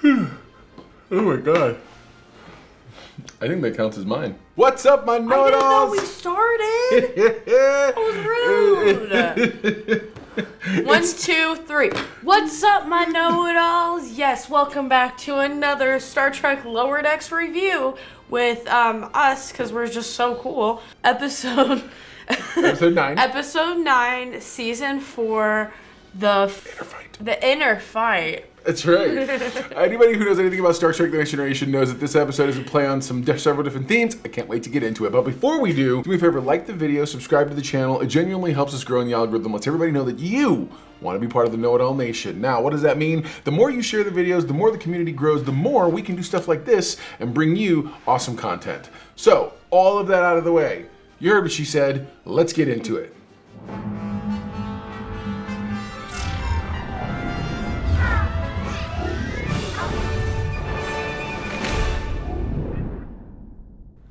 Oh my god. I think that counts as mine. What's up, my know-it-alls? I didn't know we started. That was rude. 1, 2, 3. What's up, my know-it-alls? Yes, welcome back to another Star Trek Lower Decks review with us, because we're just so cool. Episode 9. Episode 9, Season 4, The Inner Fight. That's right. Anybody who knows anything about Star Trek The Next Generation knows that this episode is a play on several different themes. I can't wait to get into it. But before we do me a favor, like the video, subscribe to the channel. It genuinely helps us grow in the algorithm. Lets everybody know that you want to be part of the Know-It-All Nation. Now, what does that mean? The more you share the videos, the more the community grows, the more we can do stuff like this and bring you awesome content. So, all of that out of the way. You heard what she said. Let's get into it.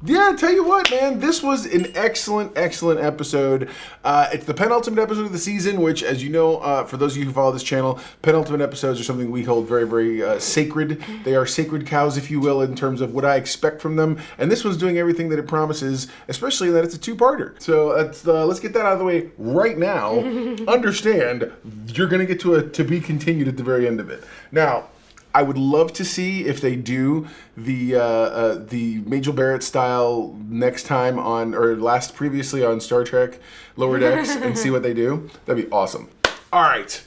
Yeah, I tell you what, man, this was an excellent episode. It's the penultimate episode of the season, which, as you know, for those of you who follow this channel, penultimate episodes are something we hold very, very sacred. They are sacred cows, if you will, in terms of what I expect from them. And this one's doing everything that it promises, especially that it's a two-parter. So let's get that out of the way right now. Understand, you're going to get to a to be continued at the very end of it. Now, I would love to see if they do the Majel Barrett style next time on, or previously on Star Trek Lower Decks and see what they do. That'd be awesome. All right.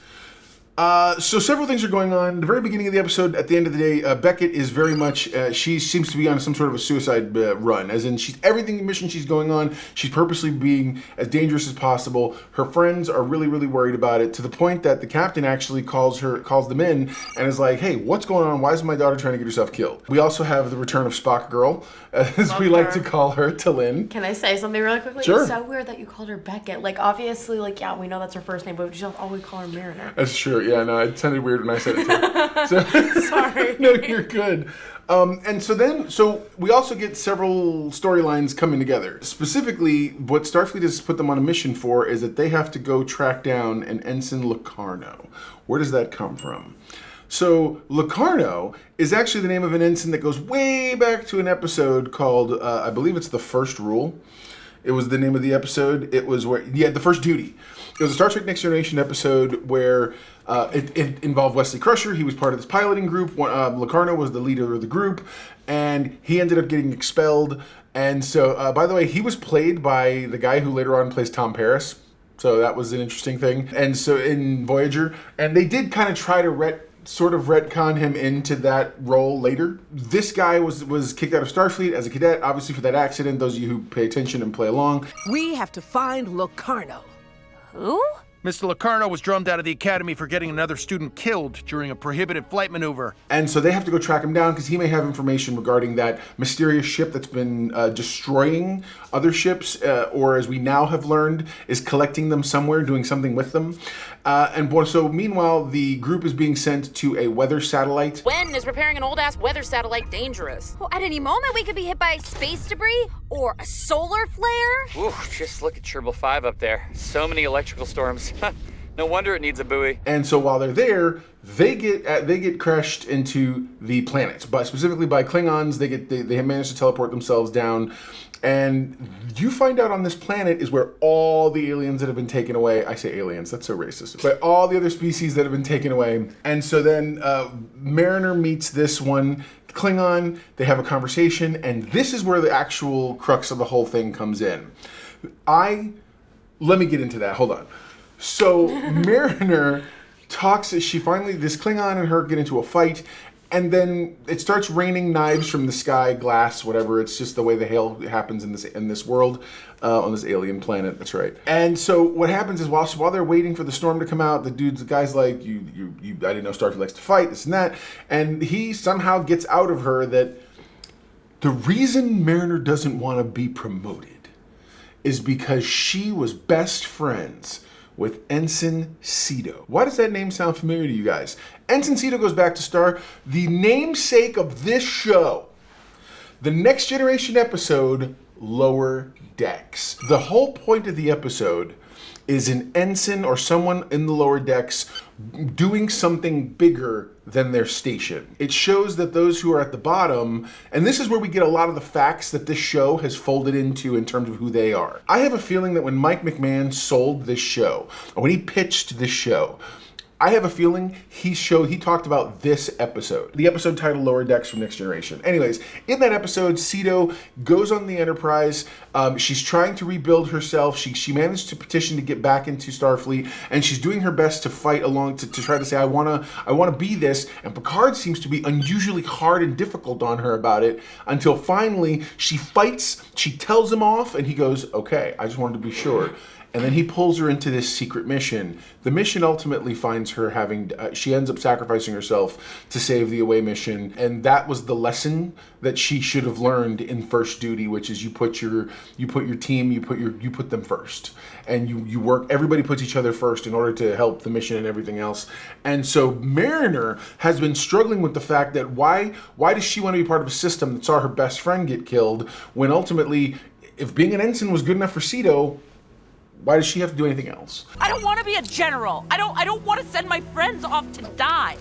So several things are going on. At the very beginning of the episode, at the end of the day, Beckett is very much, she seems to be on some sort of a suicide run. As in, everything mission she's going on, she's purposely being as dangerous as possible. Her friends are really, really worried about it, to the point that the captain actually calls them in and is like, hey, what's going on? Why is my daughter trying to get herself killed? We also have the return of Spock Girl, as we like to call her, T'Lyn. Can I say something really quickly? Sure. It's so weird that you called her Beckett. Like, obviously, like, yeah, we know that's her first name, but we just always call her Mariner. That's true. Yeah, no, it sounded weird when I said it too. So, sorry. No, you're good. And so we also get several storylines coming together. Specifically, what Starfleet has put them on a mission for is that they have to go track down an Ensign Locarno. Where does that come from? So Locarno is actually the name of an ensign that goes way back to an episode called, I believe it's The First Rule. It was the name of the episode. It was The First Duty. It was a Star Trek Next Generation episode where it involved Wesley Crusher. He was part of this piloting group. Locarno was the leader of the group, and he ended up getting expelled. And so, by the way, he was played by the guy who later on plays Tom Paris. So that was an interesting thing. And so in Voyager, and they did kind of try to retcon him into that role later. This guy was kicked out of Starfleet as a cadet, obviously for that accident. Those of you who pay attention and play along. We have to find Locarno. Who? Mr. Locarno was drummed out of the academy for getting another student killed during a prohibited flight maneuver. And so they have to go track him down because he may have information regarding that mysterious ship that's been destroying other ships, or as we now have learned, is collecting them somewhere, doing something with them. So meanwhile, the group is being sent to a weather satellite. When is repairing an old-ass weather satellite dangerous? Well, at any moment, we could be hit by space debris or a solar flare. Ooh, just look at Sherbal V up there. So many electrical storms. No wonder it needs a buoy. And so while they're there, they get crashed into the planet, but specifically by Klingons. They have managed to teleport themselves down, and you find out on this planet is where all the aliens that have been taken away. I say aliens, that's so racist. But all the other species that have been taken away. And so then Mariner meets this one Klingon. They have a conversation, and this is where the actual crux of the whole thing comes in. Let me get into that. Hold on. So Mariner talks, this Klingon and her get into a fight, and then it starts raining knives from the sky, glass, whatever. It's just the way the hail happens in this world, on this alien planet. That's right. And so what happens is while they're waiting for the storm to come out, the guy's like, I didn't know Starfleet likes to fight, this and that. And he somehow gets out of her that the reason Mariner doesn't want to be promoted is because she was best friends with Ensign Cedo. Why does that name sound familiar to you guys? Ensign Cedo goes back to the namesake of this show, the Next Generation episode, Lower Decks. The whole point of the episode is an ensign or someone in the lower decks doing something bigger than their station. It shows that those who are at the bottom, and this is where we get a lot of the facts that this show has folded into in terms of who they are. I have a feeling that when Mike McMahon sold this show, or when he pitched this show, I have a feeling he talked about this episode. The episode titled Lower Decks from Next Generation. Anyways, in that episode, Cedo goes on the Enterprise. She's trying to rebuild herself. She managed to petition to get back into Starfleet, and she's doing her best to fight along to try to say, I wanna be this. And Picard seems to be unusually hard and difficult on her about it until finally she fights, she tells him off, and he goes, okay, I just wanted to be sure. And then he pulls her into this secret mission. The mission ultimately finds her she ends up sacrificing herself to save the away mission. And that was the lesson that she should have learned in First Duty, which is you put your team, you put them first. And you work, everybody puts each other first in order to help the mission and everything else. And so Mariner has been struggling with the fact that why does she want to be part of a system that saw her best friend get killed when ultimately, if being an ensign was good enough for Cedo, why does she have to do anything else? I don't want to be a general. I don't want to send my friends off to die.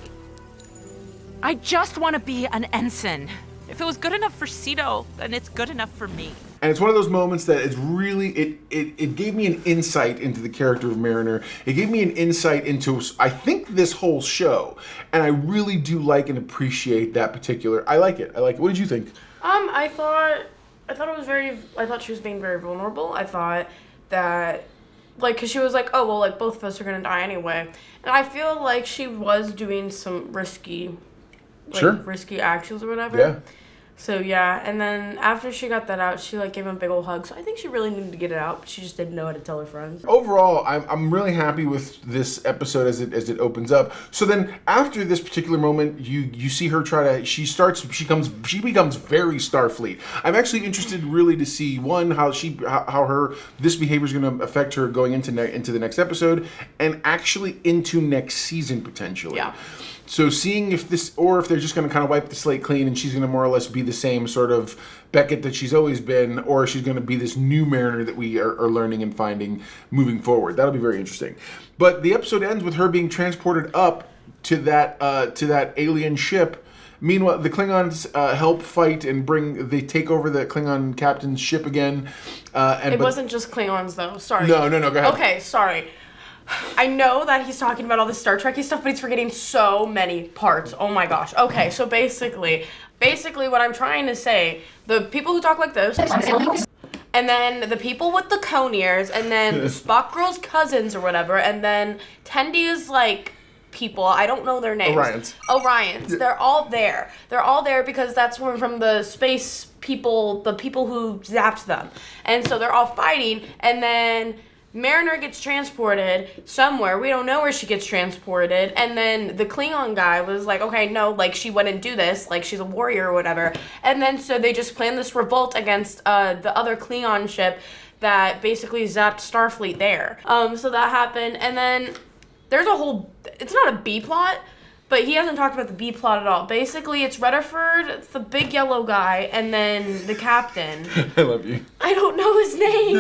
I just want to be an ensign. If it was good enough for Cedo, then it's good enough for me. And it's one of those moments that it's really, it gave me an insight into the character of Mariner. It gave me an insight into, I think, this whole show. And I really do like and appreciate that particular, I like it. What did you think? I thought she was being very vulnerable. I thought that, like, because she was like, oh, well, like, both of us are going to die anyway. And I feel like she was doing some risky actions or whatever. Yeah. So, yeah. And then after she got that out, she, like, gave him a big old hug. So I think she really needed to get it out, but she just didn't know how to tell her friends. Overall, I'm really happy with this episode as it opens up. So then after this particular moment, you see her she becomes very Starfleet. I'm actually interested really to see, one, how this behavior is going to affect her going into the next episode and actually into next season potentially. Yeah. So seeing if they're just going to kind of wipe the slate clean and she's going to more or less be the same sort of Beckett that she's always been, or she's going to be this new Mariner that we are learning and finding moving forward. That'll be very interesting. But the episode ends with her being transported up to that alien ship. Meanwhile, the Klingons help fight and they take over the Klingon captain's ship again. It wasn't just Klingons, though. Sorry. No, go ahead. Okay, sorry. I know that he's talking about all this Star Trek-y stuff, but he's forgetting so many parts. Oh my gosh. Okay, so basically what I'm trying to say, the people who talk like this, and then the people with the cone ears, and then Spock Girl's cousins or whatever, and then Tendi is like people, I don't know their names. Orions. Yeah. They're all there. They're all there because that's from the space people, the people who zapped them. And so they're all fighting, and then Mariner gets transported somewhere. We don't know where she gets transported. And then the Klingon guy was like, okay, no, like, she wouldn't do this. Like, she's a warrior or whatever. And then so they just planned this revolt against the other Klingon ship that basically zapped Starfleet there. So that happened. And then there's a whole, it's not a B plot, but he hasn't talked about the B plot at all. Basically, it's Rutherford, the big yellow guy, and then the captain. I love you. I don't know his name,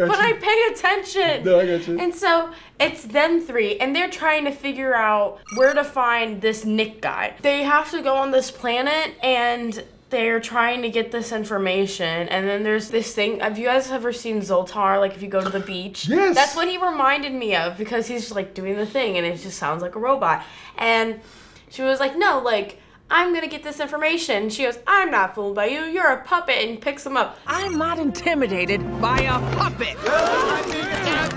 but I pay attention. No, I got you. And so it's them three, and they're trying to figure out where to find this Nick guy. They have to go on this planet, and they're trying to get this information, and then there's this thing. Have you guys ever seen Zoltar, like if you go to the beach? Yes. That's what he reminded me of, because he's like doing the thing, and it just sounds like a robot. And she was like, no, like, I'm gonna get this information. She goes, I'm not fooled by you, you're a puppet, and picks him up. I'm not intimidated by a puppet.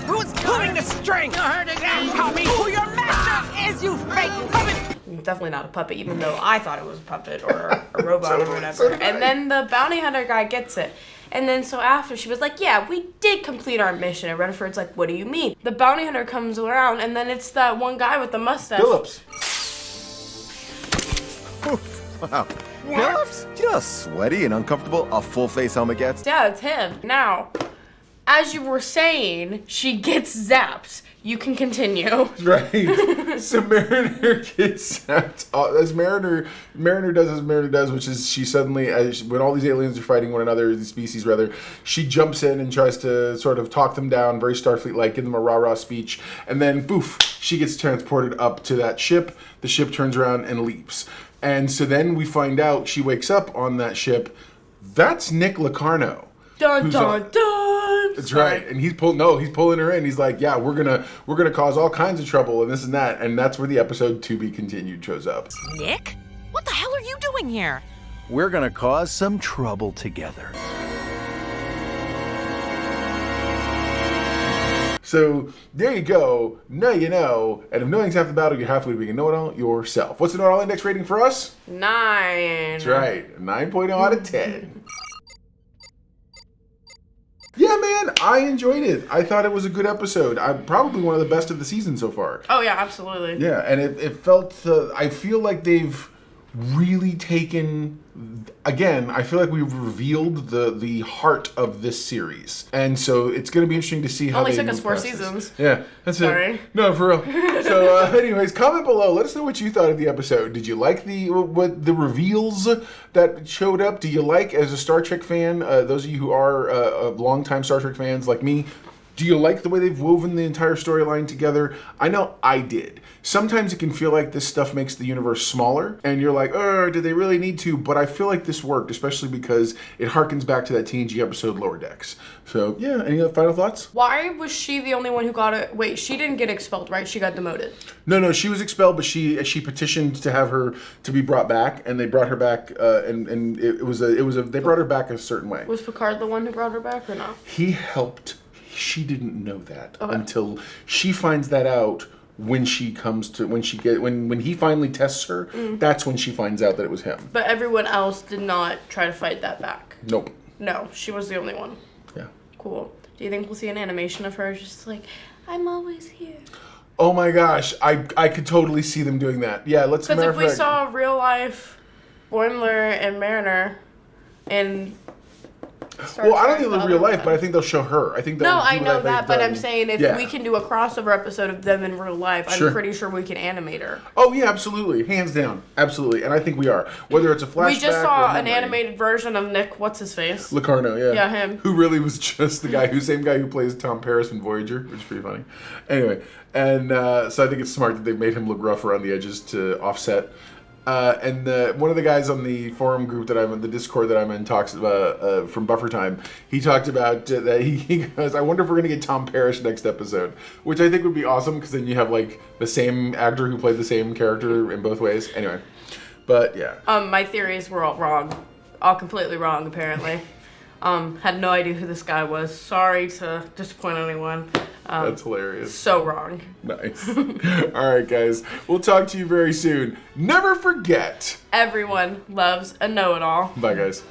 Who's pulling the string? Tell me who your master is, you fake puppet. Definitely not a puppet, even though I thought it was a puppet or a robot or whatever. And then the bounty hunter guy gets it. And then so after, she was like, yeah, we did complete our mission. And Rutherford's like, what do you mean? The bounty hunter comes around, and then it's that one guy with the mustache. Phillips. Wow. Phillips? Do you know how sweaty and uncomfortable a full-face helmet gets? Yeah, it's him. Now, as you were saying, she gets zapped. You can continue. Right. So Mariner gets as Mariner does, which is she suddenly, when all these aliens are fighting one another, these species rather, she jumps in and tries to sort of talk them down, very Starfleet-like, give them a rah-rah speech, and then poof, she gets transported up to that ship. The ship turns around and leaves. And so then we find out she wakes up on that ship. That's Nick Locarno. Dun dun dun. That's right, and he's pulling her in. He's like, yeah, we're gonna cause all kinds of trouble and this and that, and that's where the episode To Be Continued shows up. Nick? What the hell are you doing here? We're gonna cause some trouble together. So there you go. Now you know, and if knowing's half the battle, you're halfway to being a know-it-all yourself. What's the know-it-all index rating for us? 9. That's right, 9.0 out of 10. Yeah, man, I enjoyed it. I thought it was a good episode. Probably one of the best of the season so far. Oh yeah, absolutely. Yeah, and it felt. I feel like they've really taken. Again, I feel like we've revealed the heart of this series, and so it's going to be interesting to see how. Only they took us move 4 past this. seasons. Yeah, that's Sorry. it. No, for real. So, anyways, comment below. Let us know what you thought of the episode. Did you like the reveals that showed up? Do you like, as a Star Trek fan, those of you who are longtime Star Trek fans like me? Do you like the way they've woven the entire storyline together? I know I did. Sometimes it can feel like this stuff makes the universe smaller, and you're like, oh, did they really need to? But I feel like this worked, especially because it harkens back to that TNG episode Lower Decks. So, yeah, any other final thoughts? Why was she the only one who got it? Wait, she didn't get expelled, right? She got demoted. No, she was expelled, but she petitioned to have her to be brought back, and they brought her back, and they brought her back a certain way. Was Picard the one who brought her back or no? He helped. She didn't know that until she finds that out when he finally tests her. That's when she finds out that it was him. But everyone else did not try to fight that back. Nope. No, she was the only one. Yeah. Cool. Do you think we'll see an animation of her just like, I'm always here? Oh my gosh, I could totally see them doing that. Yeah, let's. Because if we saw real life Boimler and Mariner and Well, I don't think they'll real life, but I think they'll show her. I think they'll No, do I know what that, they've but done. I'm saying if we can do a crossover episode of them in real life, I'm pretty sure we can animate her. Oh yeah, absolutely, hands down, absolutely, and I think we are. Whether it's a flashback, we just saw or an animated version of Nick. What's his face? Locarno, yeah. Yeah, him. Who really was just the same guy who plays Tom Paris in Voyager, which is pretty funny. Anyway, and so I think it's smart that they made him look rough around the edges to offset. And one of the guys on the forum group that I'm in, the Discord that I'm in, talks about from Buffer Time. He talked about that he goes, I wonder if we're going to get Tom Paris next episode, which I think would be awesome because then you have like the same actor who played the same character in both ways. Anyway, but yeah. My theories were all wrong. All completely wrong, apparently. Had no idea who this guy was. Sorry to disappoint anyone. That's hilarious. So wrong. Nice. All right, guys. We'll talk to you very soon. Never forget. Everyone loves a know-it-all. Bye, guys.